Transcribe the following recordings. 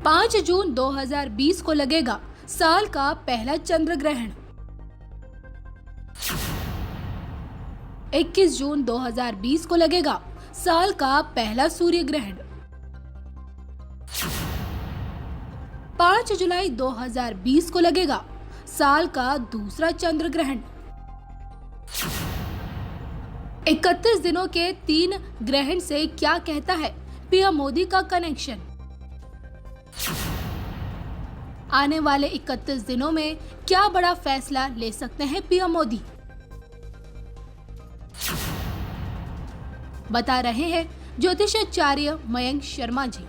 5 जून 2020 को लगेगा साल का पहला चंद्र ग्रहण। 21 जून 2020 को लगेगा साल का पहला सूर्य ग्रहण। 5 जुलाई 2020 को लगेगा साल का दूसरा चंद्र ग्रहण। 31 दिनों के 3 ग्रहण से क्या कहता है पीएम मोदी का कनेक्शन। आने वाले 31 दिनों में क्या बड़ा फैसला ले सकते हैं पीएम मोदी, बता रहे हैं ज्योतिषाचार्य मयंक शर्मा जी।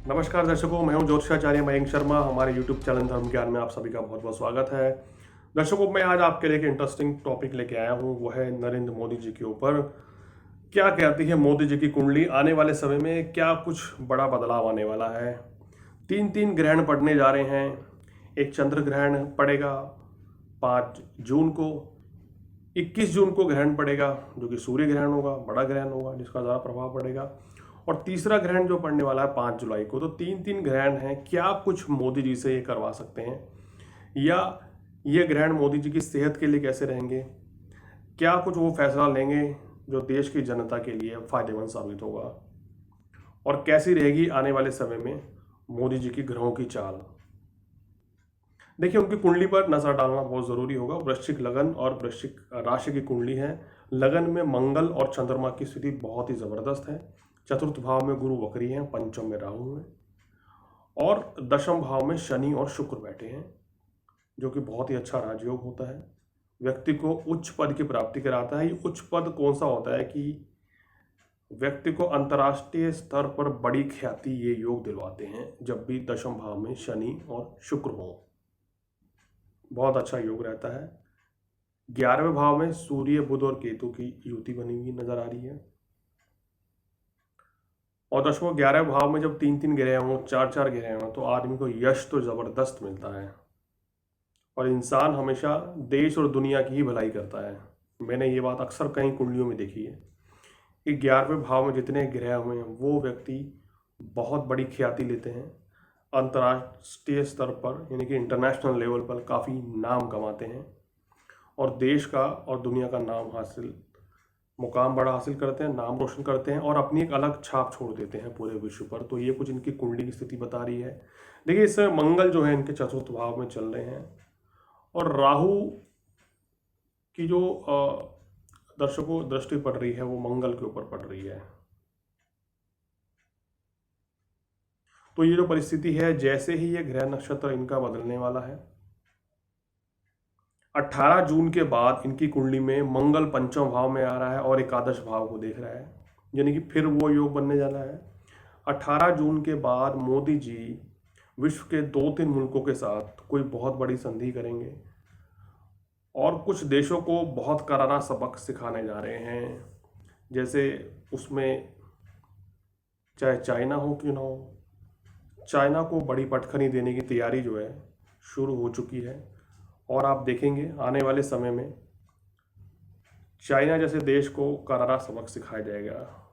नमस्कार दर्शकों, मैं हूं ज्योतिषाचार्य मयंक शर्मा। हमारे YouTube चैनल धर्म ज्ञान में आप सभी का बहुत बहुत स्वागत है। दर्शकों, मैं आज आपके लिए एक इंटरेस्टिंग टॉपिक लेके आया हूं। वो है नरेंद्र मोदी जी के ऊपर। क्या कहती है मोदी जी की कुंडली, आने वाले समय में क्या कुछ बड़ा बदलाव आने वाला है। 3 ग्रहण पड़ने जा रहे हैं। एक चंद्र ग्रहण पड़ेगा 5 जून को, 21 जून को ग्रहण पड़ेगा जो कि सूर्य ग्रहण होगा, बड़ा ग्रहण होगा जिसका ज़्यादा प्रभाव पड़ेगा। और तीसरा ग्रहण जो पड़ने वाला है 5 जुलाई को। तो 3 ग्रहण हैं। क्या कुछ मोदी जी से ये करवा सकते हैं, या ये ग्रहण मोदी जी की सेहत के लिए कैसे रहेंगे, क्या कुछ वो फैसला लेंगे जो देश की जनता के लिए फायदेमंद साबित होगा, और कैसी रहेगी आने वाले समय में मोदी जी की ग्रहों की चाल। देखिए, उनकी कुंडली पर नजर डालना बहुत जरूरी होगा। वृश्चिक लगन और वृश्चिक राशि की कुंडली है। लगन में मंगल और चंद्रमा की स्थिति बहुत ही जबरदस्त है। चतुर्थ भाव में गुरु वक्री हैं, पंचम में राहु है, और दशम भाव में शनि और शुक्र बैठे हैं, जो कि बहुत ही अच्छा राजयोग होता है। व्यक्ति को उच्च पद की प्राप्ति कराता है। ये उच्च पद कौन सा होता है कि व्यक्ति को अंतर्राष्ट्रीय स्तर पर बड़ी ख्याति ये योग दिलवाते हैं जब भी दशम भाव में शनि और शुक्र हो। बहुत अच्छा योग रहता है। 11वें भाव में सूर्य, बुध और केतु की युति बनी हुई नजर आ रही है। और दर्शकों, 11वें भाव में जब 3 ग्रह हों, 4 ग्रह हों, तो आदमी को यश तो जबरदस्त मिलता है और इंसान हमेशा देश और दुनिया की ही भलाई करता है। मैंने ये बात अक्सर कई कुंडलियों में देखी है कि 11वें भाव में जितने ग्रह हुए हैं वो व्यक्ति बहुत बड़ी ख्याति लेते हैं। अंतर्राष्ट्रीय स्तर पर यानी कि इंटरनेशनल लेवल पर काफ़ी नाम कमाते हैं और देश का और दुनिया का मुकाम बड़ा हासिल करते हैं, नाम रोशन करते हैं और अपनी एक अलग छाप छोड़ देते हैं पूरे विश्व पर। तो ये कुछ इनकी कुंडली की स्थिति बता रही है। देखिए, इस समय मंगल जो है इनके चतुर्थ भाव में चल रहे हैं, और राहु की जो दर्शकों दृष्टि पड़ रही है वो मंगल के ऊपर पड़ रही है। तो ये जो परिस्थिति है, जैसे ही ये ग्रह नक्षत्र इनका बदलने वाला है, 18 जून के बाद इनकी कुंडली में मंगल पंचम भाव में आ रहा है और एकादश भाव को देख रहा है, यानी कि फिर वो योग बनने जा रहा है। 18 जून के बाद मोदी जी विश्व के 2-3 मुल्कों के साथ कोई बहुत बड़ी संधि करेंगे और कुछ देशों को बहुत करारा सबक सिखाने जा रहे हैं। जैसे उसमें चाहे चाइना हो क्यों ना हो, चाइना को बड़ी पटखनी देने की तैयारी जो है शुरू हो चुकी है। और आप देखेंगे आने वाले समय में चाइना जैसे देश को करारा सबक सिखाया जाएगा।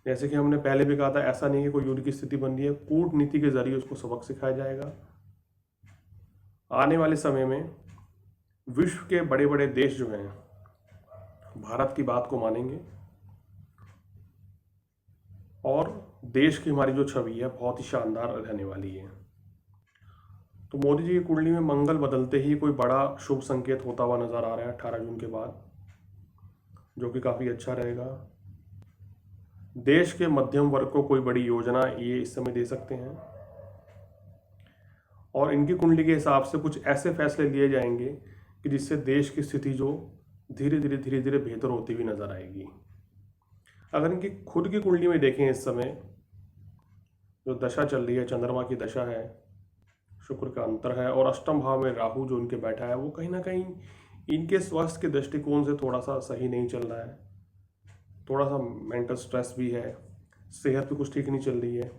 जैसे कि हमने पहले भी कहा था, ऐसा नहीं है कोई युद्ध की स्थिति बन रही है, कूटनीति के जरिए उसको सबक सिखाया जाएगा। आने वाले समय में विश्व के बड़े बड़े देश जो हैं भारत की बात को मानेंगे और देश की हमारी जो छवि है बहुत ही शानदार रहने वाली है। तो मोदी जी की कुंडली में मंगल बदलते ही कोई बड़ा शुभ संकेत होता हुआ नजर आ रहा है 18 जून के बाद, जो कि काफ़ी अच्छा रहेगा। देश के मध्यम वर्ग को कोई बड़ी योजना ये इस समय दे सकते हैं और इनकी कुंडली के हिसाब से कुछ ऐसे फैसले लिए जाएंगे कि जिससे देश की स्थिति जो धीरे धीरे बेहतर होती हुई नजर आएगी। अगर इनकी खुद की कुंडली में देखें, इस समय जो दशा चल रही है, चंद्रमा की दशा है, शुक्र का अंतर है और अष्टम भाव में राहु जो उनके बैठा है, वो कहीं ना कहीं इनके स्वास्थ्य के दृष्टिकोण से थोड़ा सा सही नहीं चल रहा है। थोड़ा सा मेंटल स्ट्रेस भी है, सेहत भी कुछ ठीक नहीं चल रही है।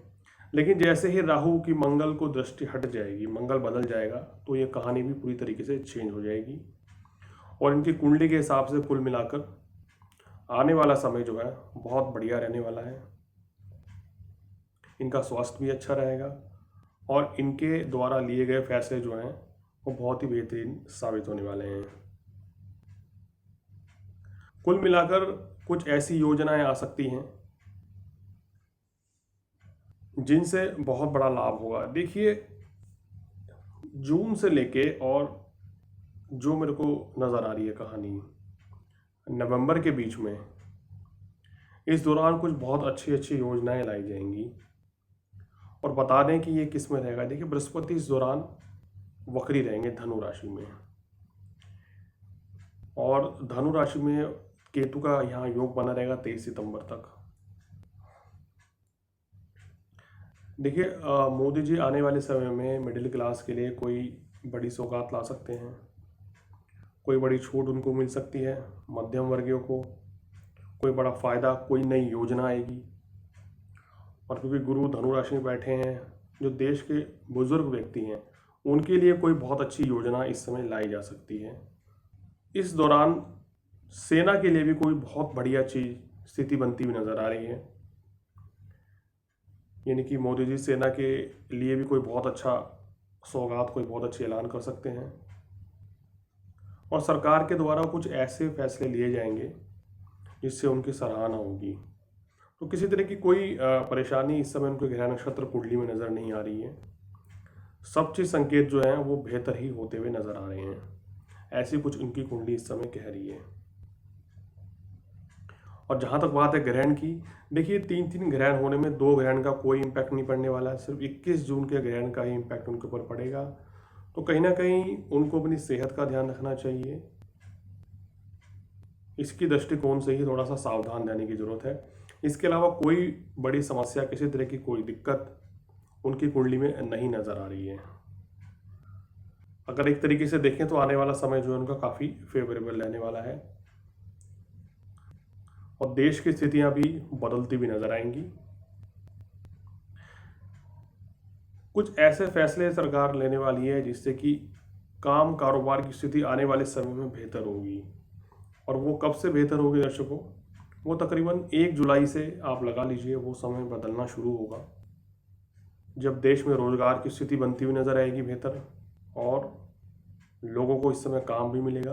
लेकिन जैसे ही राहु की मंगल को दृष्टि हट जाएगी, मंगल बदल जाएगा, तो ये कहानी भी पूरी तरीके से चेंज हो जाएगी। और इनकी कुंडली के हिसाब से कुल मिलाकर आने वाला समय जो है बहुत बढ़िया रहने वाला है। इनका स्वास्थ्य भी अच्छा रहेगा और इनके द्वारा लिए गए फैसले जो हैं वो बहुत ही बेहतरीन साबित होने वाले हैं। कुल मिलाकर कुछ ऐसी योजनाएं आ सकती हैं जिनसे बहुत बड़ा लाभ होगा। देखिए, जून से लेके और जो मेरे को नज़र आ रही है कहानी नवंबर के बीच में, इस दौरान कुछ बहुत अच्छी अच्छी योजनाएं लाई जाएंगी। और बता दें कि ये किस में रहेगा। देखिए, बृहस्पति इस दौरान वक्री रहेंगे धनु राशि में, और धनु राशि में केतु का यहाँ योग बना रहेगा 23 सितंबर तक। देखिए, मोदी जी आने वाले समय में मिडिल क्लास के लिए कोई बड़ी सौगात ला सकते हैं, कोई बड़ी छूट उनको मिल सकती है। मध्यम वर्गीयों को कोई बड़ा फ़ायदा, कोई नई योजना आएगी। और क्योंकि गुरु धनु राशि में बैठे हैं, जो देश के बुजुर्ग व्यक्ति हैं उनके लिए कोई बहुत अच्छी योजना इस समय लाई जा सकती है। इस दौरान सेना के लिए भी कोई बहुत बढ़िया चीज़ स्थिति बनती हुई नज़र आ रही है। यानी कि मोदी जी सेना के लिए भी कोई बहुत अच्छा सौगात, कोई बहुत अच्छे ऐलान कर सकते हैं। और सरकार के द्वारा कुछ ऐसे फैसले लिए जाएंगे जिससे उनकी सराहना होगी। तो किसी तरह की कोई परेशानी इस समय उनके ग्रह नक्षत्र कुंडली में नज़र नहीं आ रही है। सब चीज़ संकेत जो हैं वो बेहतर ही होते हुए नज़र आ रहे हैं, ऐसी कुछ उनकी कुंडली इस समय कह रही है। और जहाँ तक बात है ग्रहण की, देखिए 3 ग्रहण होने में 2 ग्रहण का कोई इम्पैक्ट नहीं पड़ने वाला है। सिर्फ 21 जून के ग्रहण का ही इम्पैक्ट उनके ऊपर पड़ेगा। तो कहीं ना कहीं उनको अपनी सेहत का ध्यान रखना चाहिए। इसकी दृष्टिकोण से ही थोड़ा सा सावधान रहने की ज़रूरत है। इसके अलावा कोई बड़ी समस्या, किसी तरह की कोई दिक्कत उनकी कुंडली में नहीं नज़र आ रही है। अगर एक तरीके से देखें तो आने वाला समय जो है उनका काफ़ी फेवरेबल रहने वाला है और देश की स्थितियां भी बदलती भी नजर आएंगी। कुछ ऐसे फैसले सरकार लेने वाली है जिससे कि काम कारोबार की स्थिति आने वाले समय में बेहतर होगी। और वो कब से बेहतर होगी दर्शकों? वो तकरीबन 1 जुलाई से आप लगा लीजिए, वो समय बदलना शुरू होगा जब देश में रोजगार की स्थिति बनती हुई नजर आएगी बेहतर, और लोगों को इस समय काम भी मिलेगा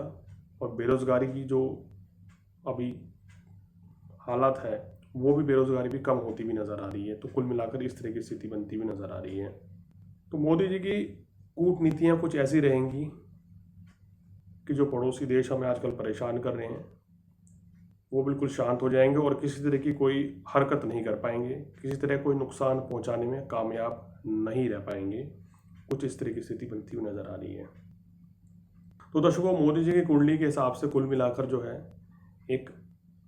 और बेरोजगारी की जो अभी हालत है वो भी, बेरोजगारी भी कम होती हुई नज़र आ रही है। तो कुल मिलाकर इस तरह की स्थिति बनती हुई नज़र आ रही है। तो मोदी जी की कूटनीतियाँ कुछ ऐसी रहेंगी कि जो पड़ोसी देश हमें आजकल परेशान कर रहे हैं वो बिल्कुल शांत हो जाएंगे और किसी तरह की कोई हरकत नहीं कर पाएंगे, किसी तरह कोई नुकसान पहुंचाने में कामयाब नहीं रह पाएंगे। कुछ इस तरह की स्थिति बनती हुई नज़र आ रही है। तो दर्शकों, मोदी जी की कुंडली के हिसाब से कुल मिलाकर जो है एक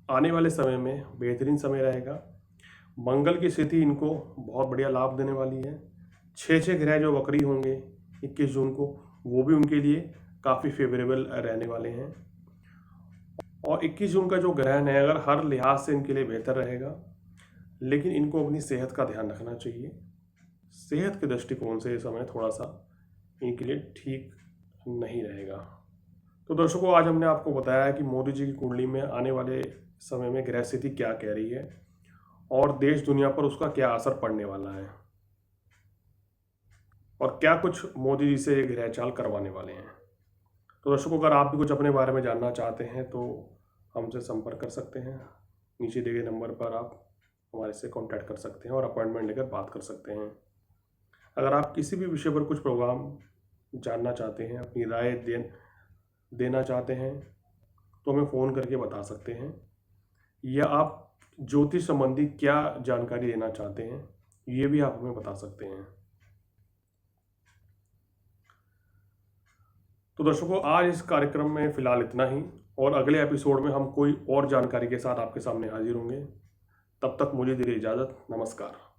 आने वाले समय में बेहतरीन समय रहेगा। मंगल की स्थिति इनको बहुत बढ़िया लाभ देने वाली है। 6 ग्रह जो वक्री होंगे 21 जून को, वो भी उनके लिए काफ़ी फेवरेबल रहने वाले हैं। और 21 जून का जो ग्रहण है अगर हर लिहाज से इनके लिए बेहतर रहेगा, लेकिन इनको अपनी सेहत का ध्यान रखना चाहिए। सेहत के दृष्टिकोण से ये समय थोड़ा सा इनके लिए ठीक नहीं रहेगा। तो दर्शकों, आज हमने आपको बताया कि मोदी जी की कुंडली में आने वाले समय में ग्रह स्थिति क्या कह रही है और देश दुनिया पर उसका क्या असर पड़ने वाला है और क्या कुछ मोदी जी से ग्रह चाल करवाने वाले हैं। तो दर्शकों, अगर आप भी कुछ अपने बारे में जानना चाहते हैं तो हमसे संपर्क कर सकते हैं। नीचे दिए गए नंबर पर आप हमारे से कांटेक्ट कर सकते हैं और अपॉइंटमेंट लेकर बात कर सकते हैं। अगर आप किसी भी विषय पर कुछ प्रोग्राम जानना चाहते हैं, अपनी राय देना चाहते हैं तो हमें फ़ोन करके बता सकते हैं, या आप ज्योतिष संबंधी क्या जानकारी लेना चाहते हैं ये भी आप हमें बता सकते हैं। तो दर्शकों, आज इस कार्यक्रम में फ़िलहाल इतना ही, और अगले एपिसोड में हम कोई और जानकारी के साथ आपके सामने हाजिर होंगे। तब तक मुझे दीजिए इजाज़त। नमस्कार।